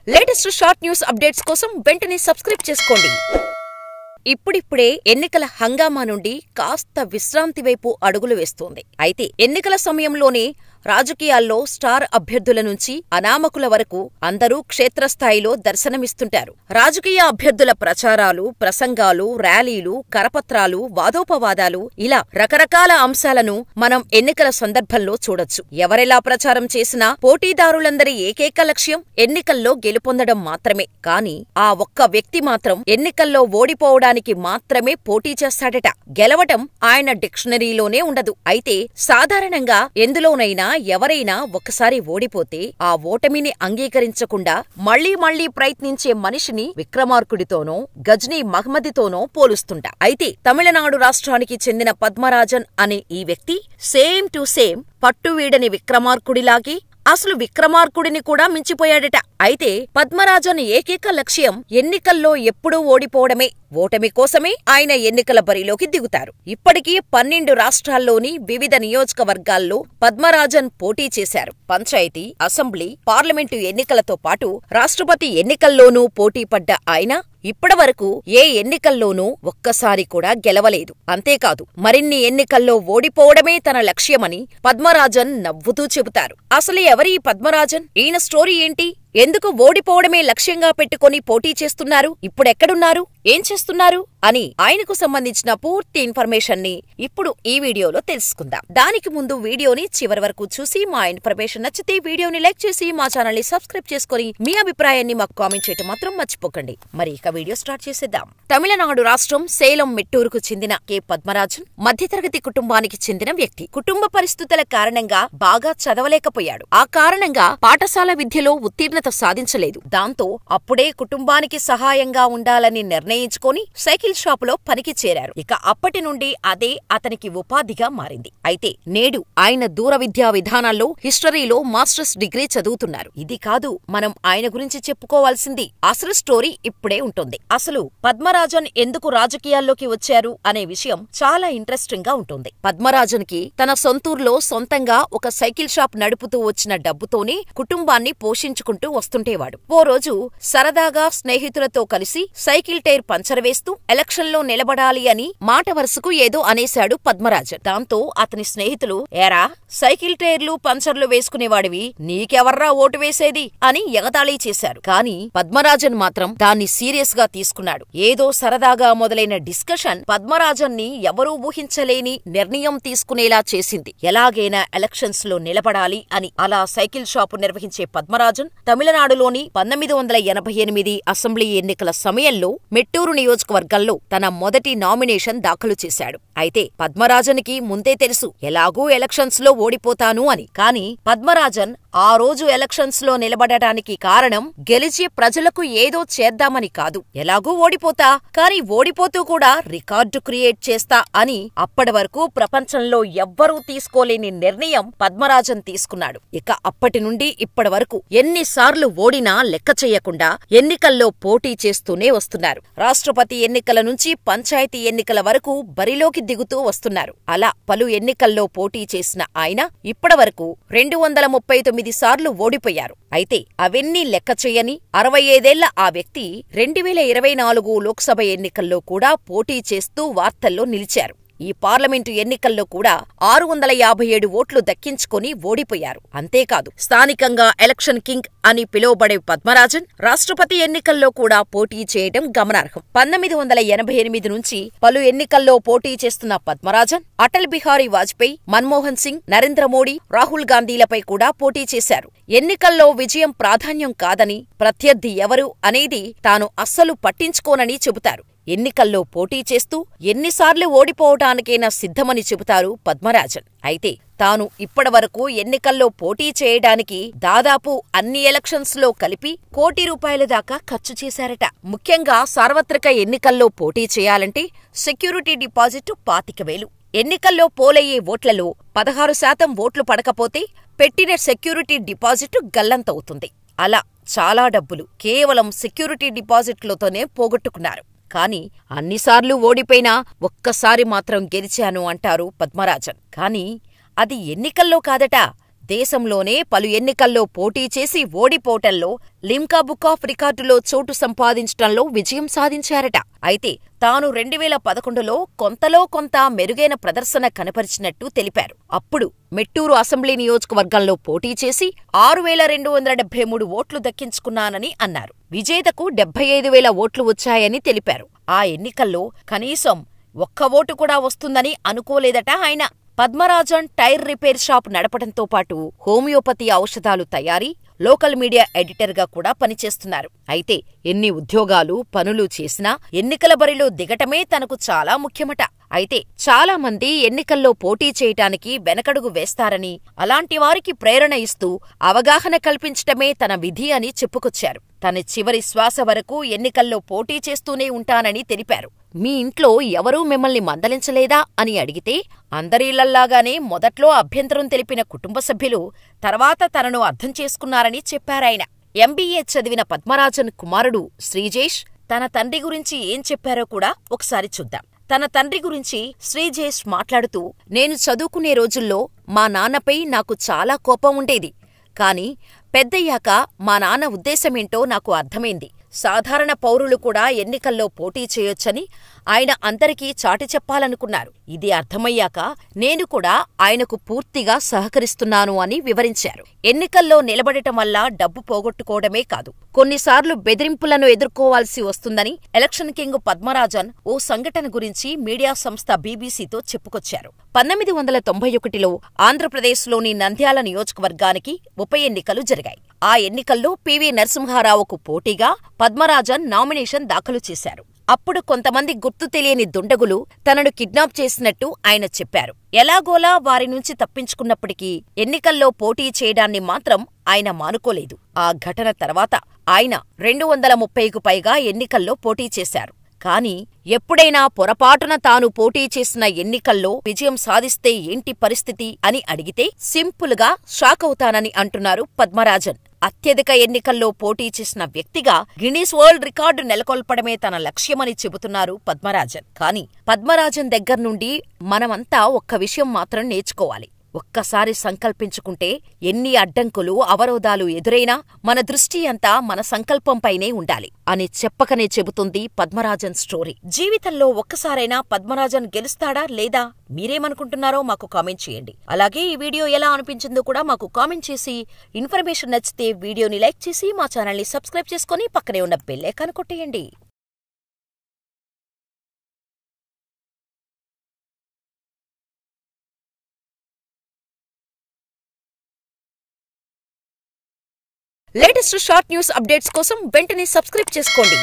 Latest short news updates కోసం వెంటనే subscribe చేసుకోండి. ఇప్పుడిప్పుడే ఎన్నికల హంగామా నుండి కాస్త విశ్రాంతి వైపు అడుగులు వేస్తోంది. అయితే ఎన్నికల సమయంలోనే రాజకీయాల్లో స్టార్ అభ్యర్థుల నుంచి అనామకుల వరకు అందరూ క్షేత్రస్థాయిలో దర్శనమిస్తుంటారు. రాజకీయ అభ్యర్థుల ప్రచారాలు, ప్రసంగాలు, ర్యాలీలు, కరపత్రాలు, వాదోపవాదాలు ఇలా రకరకాల అంశాలను మనం ఎన్నికల సందర్భంలో చూడొచ్చు. ఎవరెలా ప్రచారం చేసినా పోటీదారులందరి ఏకైక లక్ష్యం ఎన్నికల్లో గెలుపొందడం మాత్రమే. కానీ ఆ ఒక్క వ్యక్తి మాత్రం ఎన్నికల్లో ఓడిపోవడానికి మాత్రమే పోటీ చేస్తాడట. గెలవటం ఆయన డిక్షనరీలోనే ఉండదు. అయితే సాధారణంగా ఎందులోనైనా ఎవరైనా ఒకసారి ఓడిపోతే ఆ ఓటమిని అంగీకరించకుండా మళ్లీ ప్రయత్నించే మనిషిని విక్రమార్కుడితోనో గజ్నీ మహ్మదితోనో పోలుస్తుంటా. అయితే తమిళనాడు రాష్ట్రానికి చెందిన పద్మరాజన్ అనే ఈ వ్యక్తి సేమ్ టు సేమ్ పట్టువీడని విక్రమార్కుడిలాగే అసలు విక్రమార్కుడిని కూడా మించిపోయాడట. అయితే పద్మరాజన్ ఏకైక లక్ష్యం ఎన్నికల్లో ఎప్పుడూ ఓడిపోవడమే. ఓటమి కోసమే ఆయన ఎన్నికల బరిలోకి దిగుతారు. ఇప్పటికీ 12 రాష్ట్రాల్లోని వివిధ నియోజకవర్గాల్లో పద్మరాజన్ పోటీ చేశారు. పంచాయతీ, అసెంబ్లీ, పార్లమెంటు ఎన్నికలతో పాటు రాష్ట్రపతి ఎన్నికల్లోనూ పోటీపడ్డ ఆయన ఇప్పటివరకు ఏ ఎన్నికల్లోనూ ఒక్కసారి కూడా గెలవలేదు. అంతేకాదు మరిన్ని ఎన్నికల్లో ఓడిపోవడమే తన లక్ష్యమని పద్మరాజన్ నవ్వుతూ చెబుతారు. అసలు ఎవరి పద్మరాజన్? ఈయన స్టోరీ ఏంటి? ఎందుకు ఓడిపోవడమే లక్ష్యంగా పెట్టుకుని పోటీ చేస్తున్నారు? ఇప్పుడెక్కడున్నారు? ఏం చేస్తున్నారు? అని ఆయనకు సంబంధించిన పూర్తి ఇన్ఫర్మేషన్ ని ఇప్పుడు ఈ వీడియోలో తెలుసుకుందాం. దానికి ముందు వీడియోని చివరి వరకు చూసి మా ఇన్ఫర్మేషన్ నచ్చితే వీడియోని లైక్ చేసి మా ఛానల్ ని సబ్స్క్రైబ్ చేసుకుని మీ అభిప్రాయాన్ని మాకు కామెంట్ చేయటం మాత్రం మర్చిపోకండి. మరి ఇక వీడియో స్టార్ట్ చేసేద్దాం. తమిళనాడు రాష్ట్రం సేలం మెట్టూరుకు చెందిన కె పద్మరాజన్ మధ్యతరగతి కుటుంబానికి చెందిన వ్యక్తి. కుటుంబ పరిస్థితుల కారణంగా బాగా చదవలేకపోయాడు. ఆ కారణంగా పాఠశాల విద్యలో ఉత్తీర్ణత సాధించలేదు. దాంతో అప్పుడే కుటుంబానికి సహాయంగా ఉండాలని నిర్ణయించుకొని సైకిల్ షాపులో పనికి చేరారు. ఇక అప్పటి నుండి అదే అతనికి ఉపాధిగా మారింది. అయితే నేడు ఆయన దూర విద్యా విధానాల్లో హిస్టరీలో మాస్టర్స్ డిగ్రీ చదువుతున్నారు. ఇది కాదు మనం ఆయన గురించి చెప్పుకోవాల్సింది. అసలు స్టోరీ ఇప్పుడే ఉంటుంది. అసలు పద్మరాజన్ ఎందుకు రాజకీయాల్లోకి వచ్చారు అనే విషయం చాలా ఇంట్రెస్టింగ్ గా ఉంటుంది. పద్మరాజన్ కి తన సొంతూరులో సొంతంగా ఒక సైకిల్ షాప్ నడుపుతూ వచ్చిన డబ్బుతోనే కుటుంబాన్ని పోషించుకుంటూ వస్తుంటేవాడు. ఓ రోజు సరదాగా స్నేహితులతో కలిసి సైకిల్ టైర్ పంచర్ వేస్తూ ఎలక్షన్లో నిలబడాలి అని మాట వరుసకు ఏదో అనేశాడు పద్మరాజన్. దాంతో అతని స్నేహితులు, ఏరా సైకిల్ టైర్లు పంచర్లు వేసుకునేవాడివి, నీకెవర్రా ఓటు వేసేది అని ఎగతాళి చేశారు. కాని పద్మరాజన్ మాత్రం దాన్ని సీరియస్ గా తీసుకున్నాడు. ఏదో సరదాగా మొదలైన డిస్కషన్ పద్మరాజన్ ని ఎవరూ ఊహించలేని నిర్ణయం తీసుకునేలా చేసింది. ఎలాగైనా ఎలక్షన్స్ లో నిలబడాలి అని. అలా సైకిల్ షాపు నిర్వహించే పద్మరాజన్ తమిళనాడులోని 1988 అసెంబ్లీ ఎన్నికల సమయంలో మెట్టూరు నియోజకవర్గంలో తన మొదటి నామినేషన్ దాఖలు చేశాడు. అయితే పద్మరాజన్ కి ముందే తెలుసు ఎలాగూ ఎలక్షన్స్ లో ఓడిపోతాను అని. కాని పద్మరాజన్ ఆ రోజు ఎలక్షన్స్ లో నిలబడటానికి కారణం గెలిచి ప్రజలకు ఏదో చేద్దామని కాదు. ఎలాగూ ఓడిపోతా, కాని ఓడిపోతూ కూడా రికార్డు క్రియేట్ చేస్తా అని అప్పటి వరకు ప్రపంచంలో ఎవ్వరూ తీసుకోలేని నిర్ణయం పద్మరాజన్ తీసుకున్నాడు. ఇక అప్పటి నుండి ఇప్పటి వరకు ఎన్నిసార్లు ఓడినా లెక్క చెయ్యకుండా ఎన్నికల్లో పోటీ చేస్తూనే వస్తున్నారు. రాష్ట్రపతి ఎన్నికల నుంచి పంచాయతీ ఎన్నికల వరకు బరిలోకి దిగుతూ వస్తున్నారు. అలా పలు ఎన్నికల్లో పోటీ చేసిన ఆయన ఇప్పటివరకు 239 సార్లు ఓడిపోయారు. అయితే అవన్నీ లెక్క చెయ్యని 65 ఏళ్ల ఆ వ్యక్తి 2024 లోక్సభ ఎన్నికల్లో కూడా పోటీ చేస్తూ వార్తల్లో నిలిచారు. ఈ పార్లమెంటు ఎన్నికల్లో కూడా 657 ఓట్లు దక్కించుకొని ఓడిపోయారు. అంతేకాదు స్థానికంగా ఎలక్షన్ కింగ్ అని పిలువబడే పద్మరాజన్ రాష్ట్రపతి ఎన్నికల్లో కూడా పోటీ చేయడం గమనార్హం. 1988 నుంచి పలు ఎన్నికల్లో పోటీ చేస్తున్న పద్మరాజన్ అటల్ బిహారీ వాజ్పేయి, మన్మోహన్ సింగ్, నరేంద్ర మోడీ, రాహుల్ గాంధీలపై కూడా పోటీ చేశారు. ఎన్నికల్లో విజయం ప్రాధాన్యం కాదని, ప్రత్యర్థి ఎవరు అనేది తాను అస్సలు పట్టించుకోనని చెబుతారు. ఎన్నికల్లో పోటీ చేస్తూ ఎన్నిసార్లు ఓడిపోవటానికైనా సిద్ధమని చెబుతారు పద్మరాజన్. అయితే తాను ఇప్పటివరకు ఎన్నికల్లో పోటీ చేయడానికి దాదాపు అన్ని ఎలక్షన్స్ లో కలిపి ₹1 కోటి దాకా ఖర్చు చేశారట. ముఖ్యంగా సార్వత్రిక ఎన్నికల్లో పోటీ చేయాలంటే సెక్యూరిటీ డిపాజిట్ 25,000. ఎన్నికల్లో పోలయ్యే ఓట్లలో 16% ఓట్లు పడకపోతే పెట్టిన సెక్యూరిటీ డిపాజిట్ గల్లంతవుతుంది. అలా చాలా డబ్బులు కేవలం సెక్యూరిటీ డిపాజిట్లతోనే పోగొట్టుకున్నారు. కాని అన్నిసార్లు ఓడిపోయినా ఒక్కసారి మాత్రం గెలిచాను అంటారు పద్మరాజన్. కాని అది ఎన్నికల్లో కాదట, దేశంలోనే పలు ఎన్నికల్లో పోటీ చేసి ఓడిపోవటంలో లిమ్కా బుక్ ఆఫ్ రికార్డులో చోటు సంపాదించటంలో విజయం సాధించారట. అయితే తాను 2011లో కొంతలో కొంత మెరుగైన ప్రదర్శన కనపరిచినట్టు తెలిపారు. అప్పుడు మెట్టూరు అసెంబ్లీ నియోజకవర్గంలో పోటీ చేసి 6,273 ఓట్లు దక్కించుకున్నానని అన్నారు. విజేతకు 75,000 ఓట్లు వచ్చాయని తెలిపారు. ఆ ఎన్నికల్లో కనీసం ఒక్క ఓటు కూడా వస్తుందని అనుకోలేదట ఆయన. పద్మరాజన్ టైర్ రిపేర్ షాప్ నడపడంతో పాటు హోమియోపతి ఔషధాలు తయారీ, లోకల్ మీడియా ఎడిటర్గా కూడా పనిచేస్తున్నారు. అయితే ఎన్ని ఉద్యోగాలు, పనులు చేసినా ఎన్నికల బరిలో దిగటమే తనకు చాలా ముఖ్యమట. అయితే చాలా మంది ఎన్నికల్లో పోటీ చేయటానికి వెనకడుగు వేస్తారని, అలాంటి వారికి ప్రేరణ ఇస్తూ అవగాహన కల్పించటమే తన విధి అని చెప్పుకొచ్చారు. తన చివరి శ్వాస వరకు ఎన్నికల్లో పోటీ చేస్తూనే ఉంటానని తెలిపారు. మీ ఇంట్లో ఎవరూ మిమ్మల్ని మందలించలేదా అని అడిగితే అందరిళ్లల్లాగానే మొదట్లో అభ్యంతరం తెలిపిన కుటుంబ సభ్యులు తర్వాత తనను అర్థం చేసుకున్నారని చెప్పారాయన. ఎంబీఏ చదివిన పద్మరాజన్ కుమారుడు శ్రీజేష్ తన తండ్రి గురించి ఏం చెప్పారో కూడా ఒకసారి చూద్దాం. తన తండ్రి గురించి శ్రీజేష్ మాట్లాడుతూ, నేను చదువుకునే రోజుల్లో మా నాన్నపై నాకు చాలా కోపం ఉండేది. కాని పెద్దయ్యాక మా నాన్న ఉద్దేశమేంటో నాకు అర్థమైంది. సాధారణ పౌరులు కూడా ఎన్నికల్లో పోటీ చేయొచ్చని ఆయన అందరికీ చాటి చెప్పాలనుకున్నారు. ఇది అర్థమయ్యాక నేను కూడా ఆయనకు పూర్తిగా సహకరిస్తున్నాను అని వివరించారు. ఎన్నికల్లో నిలబడటం వల్ల డబ్బు పోగొట్టుకోవడమే కాదు, కొన్నిసార్లు బెదిరింపులను ఎదుర్కోవాల్సి వస్తుందని ఎలక్షన్ కింగ్ పద్మరాజన్ ఓ సంఘటన గురించి మీడియా సంస్థ బీబీసీతో చెప్పుకొచ్చారు. 1991లో ఆంధ్రప్రదేశ్లోని నంద్యాల నియోజకవర్గానికి ఉప ఎన్నికలు జరిగాయి. ఆ ఎన్నికల్లో పివి నరసింహారావుకు పోటీగా పద్మరాజన్ నామినేషన్ దాఖలు చేశారు. అప్పుడు కొంతమంది గుర్తు తెలియని దుండగులు తనను కిడ్నాప్ చేసినట్టు ఆయన చెప్పారు. ఎలాగోలా వారి నుంచి తప్పించుకున్నప్పటికీ ఎన్నికల్లో పోటీ చేయడాన్ని మాత్రం ఆయన మానుకోలేదు. ఆ ఘటన తర్వాత ఆయన 230కు పైగా ఎన్నికల్లో పోటీ చేశారు. కాని ఎప్పుడైనా పొరపాటున తాను పోటీ చేసిన ఎన్నికల్లో విజయం సాధిస్తే ఏంటి పరిస్థితి అని అడిగితే సింపుల్గా షాక్ అవుతానని అంటున్నారు పద్మరాజన్. అత్యధిక ఎన్నికల్లో పోటీ చేసిన వ్యక్తిగా గిన్నీస్ వరల్డ్ రికార్డు నెలకొల్పడమే తన లక్ష్యమని చెబుతున్నారు పద్మరాజన్. కాని పద్మరాజన్ దగ్గర్నుండి మనమంతా ఒక్క విషయం మాత్రం నేర్చుకోవాలి. ఒక్కసారి సంకల్పించుకుంటే ఎన్ని అడ్డంకులు, అవరోధాలు ఎదురైనా మన దృష్టి అంతా మన సంకల్పంపైనే ఉండాలి అని చెప్పకనే చెబుతుంది పద్మరాజన్ స్టోరీ. జీవితంలో ఒక్కసారైనా పద్మరాజన్ గెలుస్తాడా లేదా? మీరేమనుకుంటున్నారో మాకు కామెంట్ చేయండి. అలాగే ఈ వీడియో ఎలా అనిపించిందో కూడా మాకు కామెంట్ చేసి, ఇన్ఫర్మేషన్ నచ్చితే వీడియోని లైక్ చేసి మా ఛానల్ని సబ్స్క్రైబ్ చేసుకుని పక్కనే ఉన్న బెల్ ఐకాన్ కొట్టేయండి. లేటెస్ట్ షార్ట్ న్యూస్ అప్డేట్స్ కోసం వెంటనే సబ్స్క్రైబ్ చేసుకోండి.